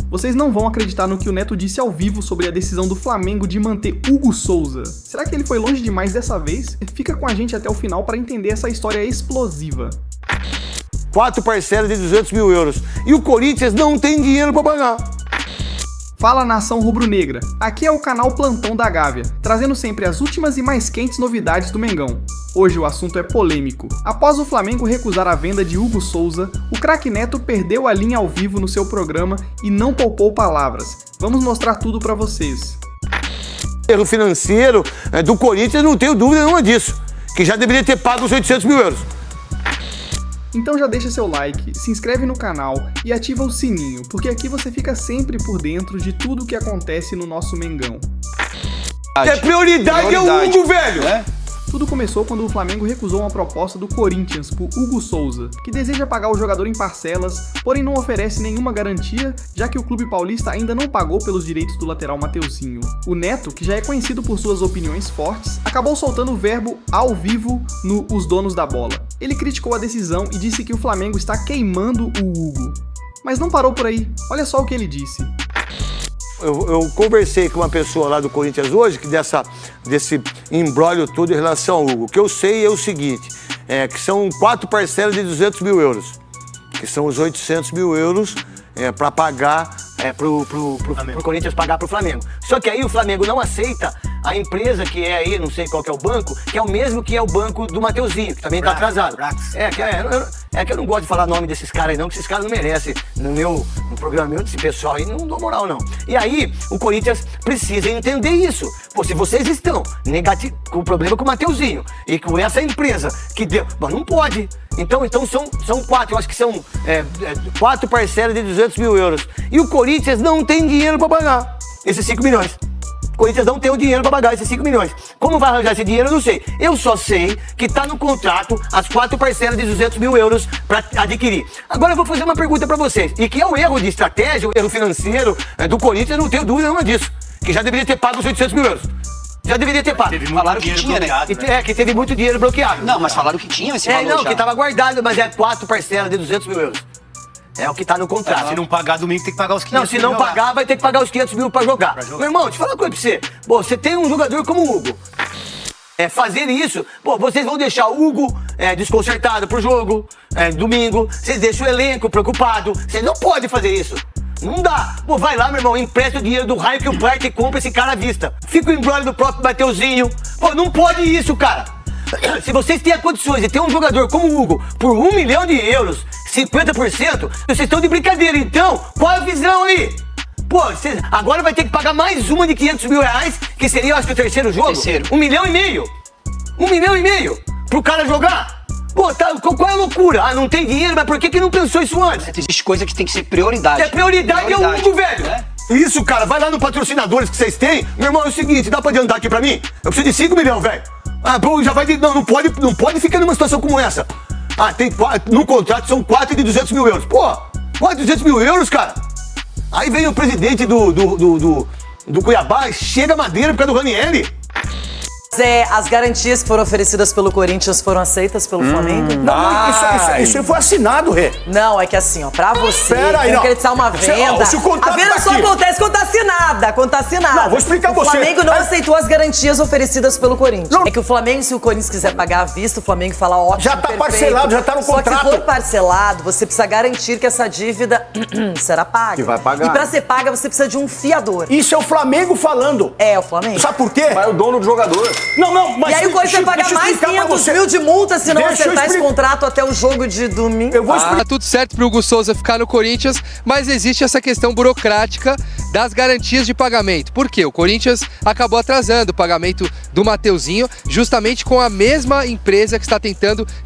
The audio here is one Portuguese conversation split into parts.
Vocês não vão acreditar no que o Neto disse ao vivo sobre a decisão do Flamengo de manter Hugo Souza. Será que ele foi longe demais dessa vez? Fica com a gente até o final para entender essa história explosiva. 4 parcelas de 200 mil euros. E o Corinthians não tem dinheiro para pagar. Fala, nação rubro-negra, aqui é o canal Plantão da Gávea, trazendo sempre as últimas e mais quentes novidades do Mengão. Hoje o assunto é polêmico. Após o Flamengo recusar a venda de Hugo Souza, o craque Neto perdeu a linha ao vivo no seu programa e não poupou palavras. Vamos mostrar tudo pra vocês. Erro financeiro do Corinthians, não tenho dúvida nenhuma disso, que já deveria ter pago os 800 mil euros. Então já deixa seu like, se inscreve no canal e ativa o sininho, porque aqui você fica sempre por dentro de tudo o que acontece no nosso Mengão. Prioridade é o Hugo, velho! Tudo começou quando o Flamengo recusou uma proposta do Corinthians por Hugo Souza, que deseja pagar o jogador em parcelas, porém não oferece nenhuma garantia, já que o clube paulista ainda não pagou pelos direitos do lateral Mateuzinho. O Neto, que já é conhecido por suas opiniões fortes, acabou soltando o verbo ao vivo no Os Donos da Bola. Ele criticou a decisão e disse que o Flamengo está queimando o Hugo. Mas não parou por aí, olha só o que ele disse. Eu conversei com uma pessoa lá do Corinthians hoje, que desse imbróglio todo em relação ao Hugo. O que eu sei é o seguinte, que são 4 parcelas de 200 mil euros, que são os 800 mil euros para pagar pro Corinthians pagar pro Flamengo. Só que aí o Flamengo não aceita a empresa que é aí, não sei qual que é o banco, que é o mesmo que é o banco do Mateuzinho, que também tá atrasado. Que eu não gosto de falar nome desses caras aí não, que esses caras não merecem. No programa meu, desse pessoal aí, não dou moral não. E aí, o Corinthians precisa entender isso. Pô, se vocês estão com problema com o Mateuzinho e com essa empresa que deu... Mas não pode. Então são 4, eu acho que são 4 parcelas de 200 mil euros. E o Corinthians não tem dinheiro para pagar esses 5 milhões. O Corinthians não tem o dinheiro para pagar esses 5 milhões. Como vai arranjar esse dinheiro, eu não sei. Eu só sei que está no contrato as 4 parcelas de 200 mil euros para adquirir. Agora eu vou fazer uma pergunta para vocês. E que é o erro de estratégia, o erro financeiro do Corinthians, eu não tenho dúvida nenhuma disso. Que já deveria ter pago os 800 mil euros. Já deveria ter pago. Falaram que tinha, né? Que teve muito dinheiro bloqueado. Não, mas falaram que tinha esse valor que estava guardado, mas 4 parcelas de 200 mil euros. É o que tá no contrato. Se não pagar domingo, tem que pagar os 500 mil. Não, se não pagar, vai ter que pagar os 500 mil pra jogar. Meu irmão, deixa eu falar uma coisa pra você. Pô, você tem um jogador como o Hugo. Fazer isso, pô, vocês vão deixar o Hugo desconcertado pro jogo, domingo. Vocês deixam o elenco preocupado. Vocês não podem fazer isso. Não dá. Pô, vai lá, meu irmão, empresta o dinheiro do raio que o pai que compra esse cara à vista. Fica o embrolho do próprio Mateuzinho. Pô, não pode isso, cara. Se vocês têm condições de ter um jogador como o Hugo por 1 milhão de euros, 50%, vocês estão de brincadeira. Então, qual é a visão aí? Pô, agora vai ter que pagar mais uma de 500 mil reais, que seria, eu acho que o terceiro jogo. 1,5 milhão. 1,5 milhão pro cara jogar? Pô, qual é a loucura? Ah, não tem dinheiro, mas por que não pensou isso antes? Existe coisa que tem que ser prioridade. Prioridade é o Hugo, velho. Isso, cara, vai lá no patrocinadores que vocês têm. Meu irmão, é o seguinte, dá pra adiantar aqui pra mim? Eu preciso de 5 milhões, velho. Ah, bom, já vai de... Não pode ficar numa situação como essa. Ah, tem 4, no contrato são 4 de 200 mil euros. Pô, 4 de 200 mil euros, cara. Aí vem o presidente do Cuiabá, chega a madeira por causa do Ranieri. As garantias que foram oferecidas pelo Corinthians foram aceitas pelo Flamengo? Não, isso foi assinado, Rê. Não, é que assim, ó, pra você aí, concretizar uma venda, a venda só acontece quando tá assinada, Não, vou explicar pra você. O Flamengo não aceitou as garantias oferecidas pelo Corinthians. Não. É que o Flamengo, se o Corinthians quiser pagar à vista, o Flamengo fala ótimo, já tá perfeito. Parcelado, já tá no contrato. Só que se for parcelado, você precisa garantir que essa dívida será paga. Que vai pagar. E pra ser paga, você precisa de um fiador. Isso é o Flamengo falando. É, o Flamengo. Sabe por quê? Vai o dono do jogador. Não, mas... E aí o Corinthians vai pagar mais 500 mil de multa se não acertar esse contrato até o jogo de domingo. Eu vou explicar. Tá tudo certo pro Hugo Souza ficar no Corinthians, mas existe essa questão burocrática das garantias de pagamento. Por quê? O Corinthians acabou atrasando o pagamento do Mateuzinho, justamente com a mesma empresa que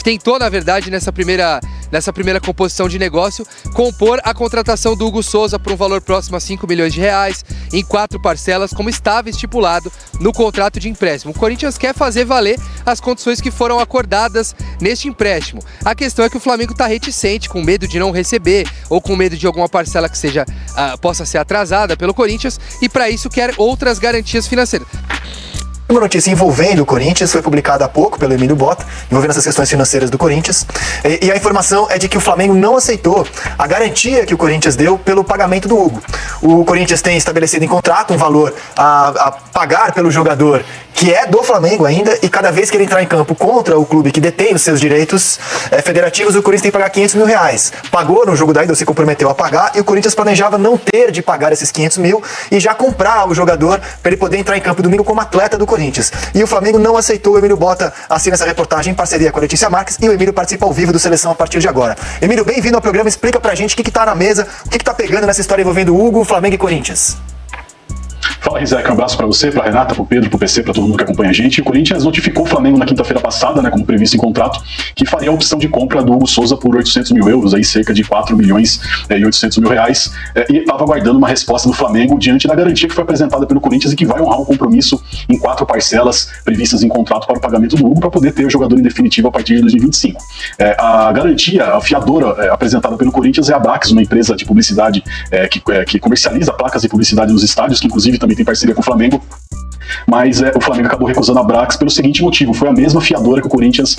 tentou, na verdade, nessa primeira composição de negócio, compor a contratação do Hugo Souza por um valor próximo a 5 milhões de reais, em 4 parcelas, como estava estipulado no contrato de empréstimo. O Corinthians quer fazer valer as condições que foram acordadas neste empréstimo. A questão é que o Flamengo está reticente, com medo de não receber ou com medo de alguma parcela que possa ser atrasada pelo Corinthians, e para isso quer outras garantias financeiras. Uma notícia envolvendo o Corinthians foi publicada há pouco pelo Emílio Bota, envolvendo essas questões financeiras do Corinthians. E a informação é de que o Flamengo não aceitou a garantia que o Corinthians deu pelo pagamento do Hugo. o Corinthians tem estabelecido em contrato um valor a pagar pelo jogador que é do Flamengo ainda, e cada vez que ele entrar em campo contra o clube que detém os seus direitos federativos, o Corinthians tem que pagar 500 mil reais. Pagou no jogo da ida, se comprometeu a pagar, e o Corinthians planejava não ter de pagar esses 500 mil e já comprar o jogador para ele poder entrar em campo domingo como atleta do Corinthians. E o Flamengo não aceitou. O Emílio Bota assina essa reportagem em parceria com a Letícia Marques, e o Emílio participa ao vivo do Seleção a partir de agora. Emílio, bem-vindo ao programa. Explica pra gente o que tá na mesa, o que tá pegando nessa história envolvendo Hugo, Flamengo e Corinthians. Fala, Rizek, um abraço para você, para Renata, para o Pedro, para o PC, para todo mundo que acompanha a gente. O Corinthians notificou o Flamengo na quinta-feira passada, né, como previsto em contrato, que faria a opção de compra do Hugo Souza por 800 mil euros, aí cerca de 4 milhões e 800 mil reais, e estava aguardando uma resposta do Flamengo diante da garantia que foi apresentada pelo Corinthians e que vai honrar um compromisso em 4 parcelas previstas em contrato para o pagamento do Hugo, para poder ter o jogador em definitivo a partir de 2025. A garantia, a fiadora apresentada pelo Corinthians é a Brax, uma empresa de publicidade que comercializa placas de publicidade nos estádios, que inclusive também tem parceria com o Flamengo. Mas o Flamengo acabou recusando a Brax pelo seguinte motivo: foi a mesma fiadora que o Corinthians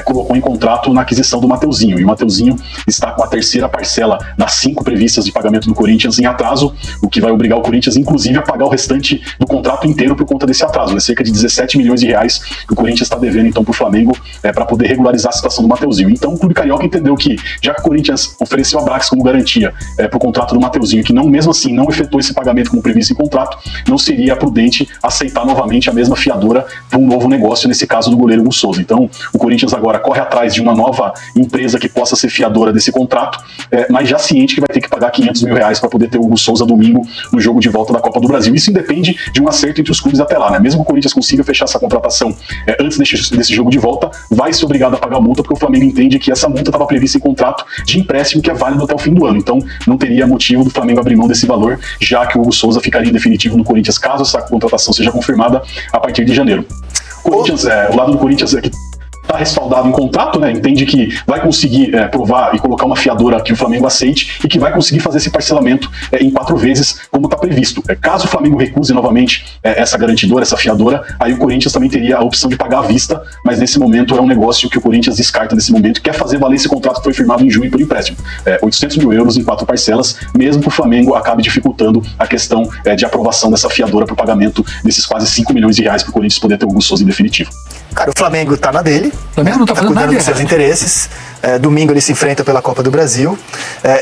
colocou em contrato na aquisição do Mateuzinho, e o Mateuzinho está com a terceira parcela das 5 previstas de pagamento do Corinthians em atraso, o que vai obrigar o Corinthians inclusive a pagar o restante do contrato inteiro por conta desse atraso, cerca de 17 milhões de reais que o Corinthians está devendo então para o Flamengo para poder regularizar a situação do Mateuzinho. Então o Clube Carioca entendeu que, já que o Corinthians ofereceu a Brax como garantia para o contrato do Mateuzinho, que não, mesmo assim não efetuou esse pagamento como previsto em contrato, não seria prudente aceitar novamente a mesma fiadora para um novo negócio, nesse caso do goleiro Hugo Souza. Então o Corinthians agora corre atrás de uma nova empresa que possa ser fiadora desse contrato, mas já ciente que vai ter que pagar 500 mil reais para poder ter o Hugo Souza domingo no jogo de volta da Copa do Brasil. Isso independe de um acerto entre os clubes até lá, né? Mesmo que o Corinthians consiga fechar essa contratação antes desse jogo de volta, vai ser obrigado a pagar multa, porque o Flamengo entende que essa multa estava prevista em contrato de empréstimo que é válido até o fim do ano. Então não teria motivo do Flamengo abrir mão desse valor, já que o Hugo Souza ficaria em definitivo no Corinthians caso essa contratação seja confirmada a partir de janeiro. O lado do Corinthians é que está respaldado em contrato, né? Entende que vai conseguir provar e colocar uma fiadora que o Flamengo aceite e que vai conseguir fazer esse parcelamento em 4 vezes, como está previsto. Caso o Flamengo recuse novamente essa garantidora, essa fiadora, aí o Corinthians também teria a opção de pagar à vista, mas nesse momento é um negócio que o Corinthians descarta nesse momento, quer fazer valer esse contrato que foi firmado em junho por empréstimo. 800 mil euros em 4 parcelas, mesmo que o Flamengo acabe dificultando a questão de aprovação dessa fiadora para o pagamento desses quase 5 milhões de reais para o Corinthians poder ter o Hugo Souza em definitivo. Cara, o Flamengo tá na dele. O Flamengo não tá fazendo nada cuidando dos seus interesses. Domingo ele se enfrenta pela Copa do Brasil.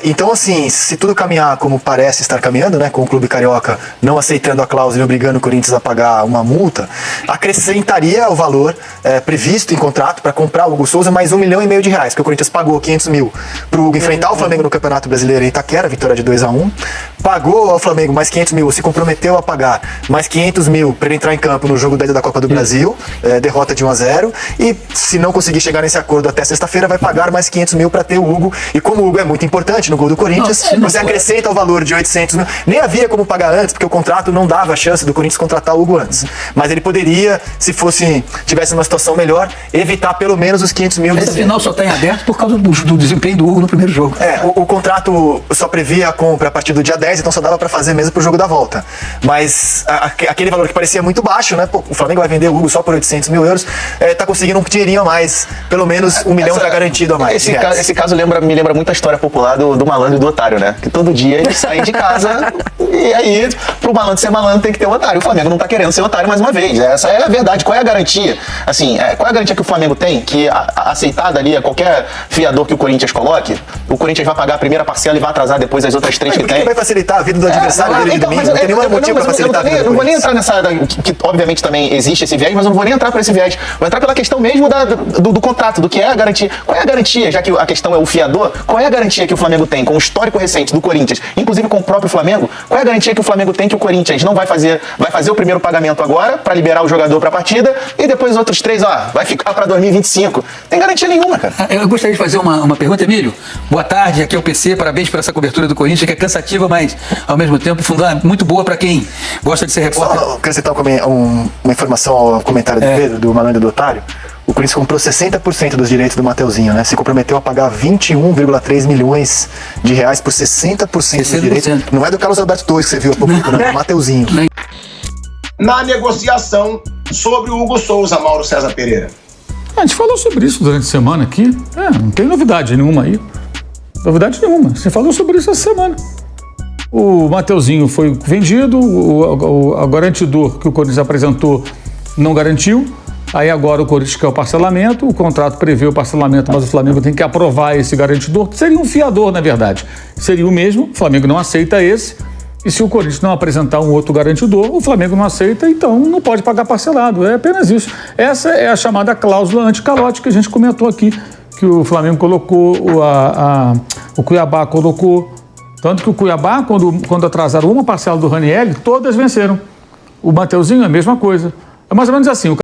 Então, assim, se tudo caminhar como parece estar caminhando, né, com o Clube Carioca não aceitando a cláusula e obrigando o Corinthians a pagar uma multa, acrescentaria o valor previsto em contrato para comprar o Hugo Souza mais 1,5 milhão de reais, porque o Corinthians pagou 500 mil pro Hugo enfrentar o Flamengo no Campeonato Brasileiro em Itaquera, vitória de 2-1. Pagou ao Flamengo mais 500 mil, se comprometeu a pagar mais 500 mil para ele entrar em campo no jogo da ida da Copa do Brasil, derrota de 1-0, e se não conseguir chegar nesse acordo até sexta-feira, vai pagar mais 500 mil para ter o Hugo, e como o Hugo é muito importante no gol do Corinthians, você acrescenta o valor de 800 mil, nem havia como pagar antes, porque o contrato não dava a chance do Corinthians contratar o Hugo antes, mas ele poderia, se tivesse uma situação melhor, evitar pelo menos os 500 mil. Esse final só está em aberto por causa do desempenho do Hugo no primeiro jogo. O contrato só previa a compra a partir do dia 10, então só dava para fazer mesmo pro jogo da volta, mas aquele valor que parecia muito baixo, né? Pô, o Flamengo vai vender o Hugo só por 800 mil euros, tá conseguindo um dinheirinho a mais, pelo menos 1 milhão tá garantido a mais. Esse caso me lembra muito a história popular do malandro e do otário, né? Que todo dia eles saem de casa e aí, pro malandro ser malandro, tem que ter um otário. O Flamengo não tá querendo ser otário mais uma vez. Essa é a verdade. Qual é a garantia? Assim, qual é a garantia que o Flamengo tem? Que aceitada ali qualquer fiador que o Corinthians coloque, o Corinthians vai pagar a primeira parcela e vai atrasar depois as outras 3 que tem. Vai facilitar a vida do adversário dele de domingo. Não tem nenhum motivo pra facilitar a vida. Eu não vou nem entrar nessa, que obviamente também existe esse viés, mas eu não vou nem entrar por esse viés. Vou entrar pela questão mesmo do contrato, do que é a garantia. Qual é a garantia, já que a questão é o fiador, qual é a garantia que o Flamengo tem com o histórico recente do Corinthians, inclusive com o próprio Flamengo? Qual é a garantia que o Flamengo tem que o Corinthians não vai fazer o primeiro pagamento agora para liberar o jogador para a partida e depois os outros 3, vai ficar para 2025? Tem garantia nenhuma, cara. Eu gostaria de fazer uma pergunta, Emílio. Boa tarde, aqui é o PC, parabéns por essa cobertura do Corinthians, que é cansativa, mas ao mesmo tempo muito boa para quem gosta de ser repórter. Só acrescentar uma informação ao comentário do Pedro, do malandro e do otário. O Corinthians comprou 60% dos direitos do Mateuzinho, né? Se comprometeu a pagar 21,3 milhões de reais por 60% dos direitos. Não é do Carlos Alberto Torres que você viu há pouco, não, é do Mateuzinho. Na negociação sobre o Hugo Souza, Mauro César Pereira. A gente falou sobre isso durante a semana aqui. Não tem novidade nenhuma aí. Novidade nenhuma. Você falou sobre isso essa semana. O Mateuzinho foi vendido, o garantidor que o Corinthians apresentou não garantiu. Aí agora o Corinthians quer o parcelamento, o contrato prevê o parcelamento, mas o Flamengo tem que aprovar esse garantidor. Seria um fiador, na verdade. Seria o mesmo, o Flamengo não aceita esse. E se o Corinthians não apresentar um outro garantidor, o Flamengo não aceita, então não pode pagar parcelado. É apenas isso. Essa é a chamada cláusula anti-calote que a gente comentou aqui, que o Flamengo colocou, o Cuiabá colocou. Tanto que o Cuiabá, quando atrasaram uma parcela do Ranieri, todas venceram. O Mateuzinho é a mesma coisa. É mais ou menos assim.